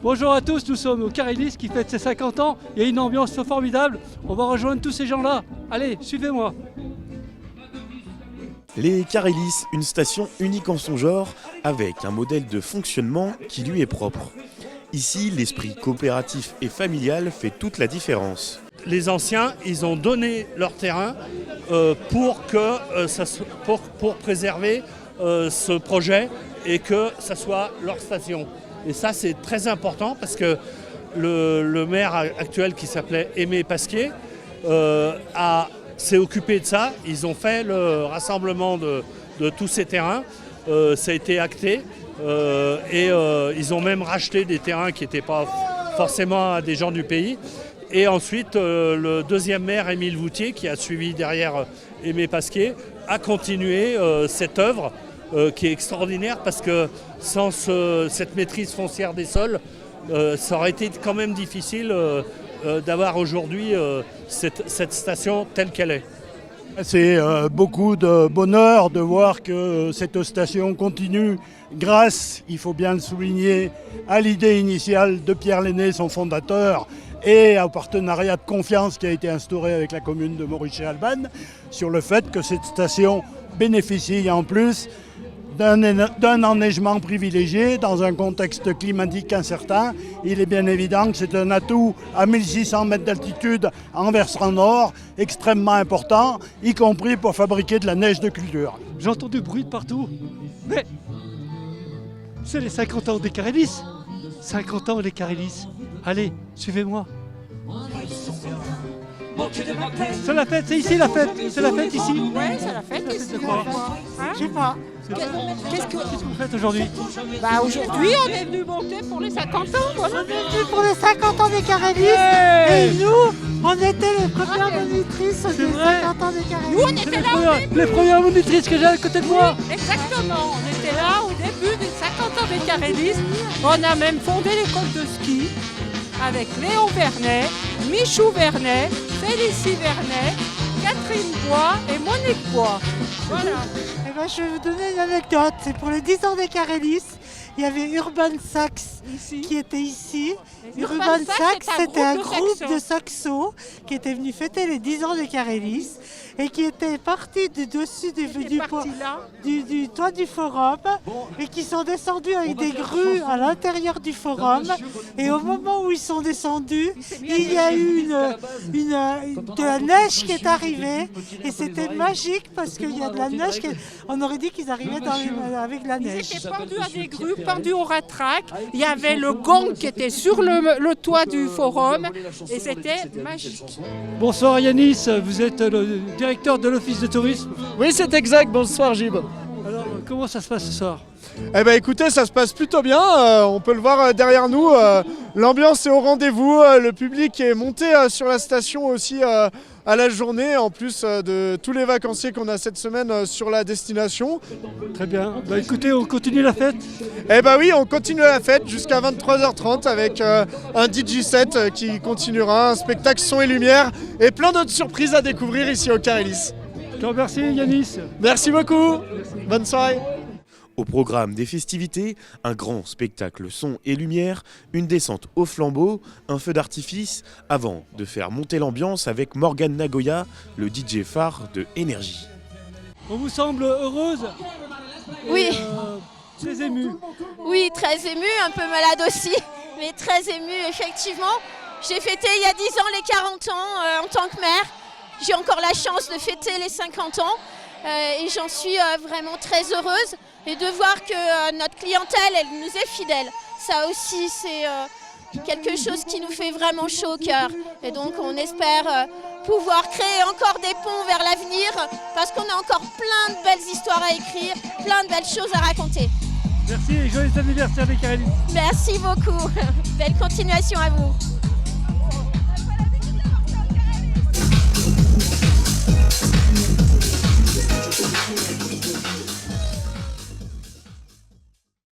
Bonjour à tous, nous sommes au Carélis qui fête ses 50 ans. Il y a une ambiance formidable. On va rejoindre tous ces gens-là. Allez, suivez-moi. Les Carélis, une station unique en son genre, avec un modèle de fonctionnement qui lui est propre. Ici, l'esprit coopératif et familial fait toute la différence. Les anciens, ils ont donné leur terrain pour préserver ce projet et que ça soit leur station. Et ça, c'est très important parce que le maire actuel qui s'appelait Aimé Pasquier s'est occupé de ça. Ils ont fait le rassemblement de tous ces terrains. Ça a été acté et ils ont même racheté des terrains qui n'étaient pas forcément à des gens du pays. Et ensuite, le deuxième maire, Émile Voutier, qui a suivi derrière Aimé Pasquier, a continué cette œuvre qui est extraordinaire parce que sans cette maîtrise foncière des sols, ça aurait été quand même difficile d'avoir aujourd'hui cette station telle qu'elle est. C'est beaucoup de bonheur de voir que cette station continue grâce, il faut bien le souligner, à l'idée initiale de Pierre Lenné, son fondateur, et au partenariat de confiance qui a été instauré avec la commune de Maurice-et-Albanne sur le fait que cette station bénéficie en plus d'un enneigement privilégié dans un contexte climatique incertain. Il est bien évident que c'est un atout à 1600 mètres d'altitude en versant nord, extrêmement important, y compris pour fabriquer de la neige de culture. J'entends du bruit de partout. Mais c'est les 50 ans des Carélis. 50 ans des Carélis. Allez, suivez-moi. C'est la fête, c'est ici la fête. C'est la fête ici. Ouais, c'est la fête ici. C'est quoi? Je sais pas. Qu'est-ce que vous faites aujourd'hui? Bah aujourd'hui, on est venu monter pour les 50 ans. Voilà. On est venu pour les 50 ans des Carélis. Et nous, on était les premières monitrices des 50 ans des Carélis. Nous, on était là Les premières monitrices que j'ai à côté de moi. Exactement. On était là au début des 50 ans des Carélis. On a même fondé l'école de ski avec Léon Vernet, Michou Vernet, Félicie Vernet, Catherine Bois et Monique Bois. Voilà. Et ben, je vais vous donner une anecdote. C'est pour les 10 ans des Carélis. Il y avait Urban Sax qui était ici. Urban Sax, c'était un groupe de saxos qui était venu fêter les 10 ans des Carélis et qui était parti du dessus du toit du forum et qui sont descendus avec des grues à l'intérieur du forum. Et au moment où ils sont descendus, il y a eu de la neige qui est arrivée et c'était magique parce qu'il y a de la neige. On aurait dit qu'ils arrivaient avec de la neige. Ils étaient pendus à des grues, pendus au ratrac. Il y avait le gong qui était sur le toit du forum et c'était magique. Bonsoir Yanis, vous êtes le directeur de l'office de tourisme. Oui, c'est exact. Bonsoir Gib. Alors, comment ça se passe ce soir? Eh ben écoutez, ça se passe plutôt bien. On peut le voir derrière nous. L'ambiance est au rendez-vous. Le public est monté sur la station aussi à la journée, en plus de tous les vacanciers qu'on a cette semaine sur la destination. Très bien. Bah écoutez, on continue la fête. Eh ben oui, on continue la fête jusqu'à 23h30 avec un DJ set qui continuera, un spectacle son et lumière et plein d'autres surprises à découvrir ici au Carélis. Je te remercie Yanis. Merci beaucoup. Bonne soirée. Au programme des festivités, un grand spectacle son et lumière, une descente au flambeau, un feu d'artifice, avant de faire monter l'ambiance avec Morgane Nagoya, le DJ phare de Énergie. On vous semble heureuse? Oui. Très émue. Oui, très émue, un peu malade aussi, mais très émue effectivement. J'ai fêté il y a 10 ans les 40 ans en tant que mère. J'ai encore la chance de fêter les 50 ans et j'en suis vraiment très heureuse. Et de voir que notre clientèle, elle nous est fidèle. Ça aussi, c'est quelque chose qui nous fait vraiment chaud au cœur. Et donc, on espère pouvoir créer encore des ponts vers l'avenir parce qu'on a encore plein de belles histoires à écrire, plein de belles choses à raconter. Merci et joyeux anniversaire des Carélis. Merci beaucoup. Belle continuation à vous.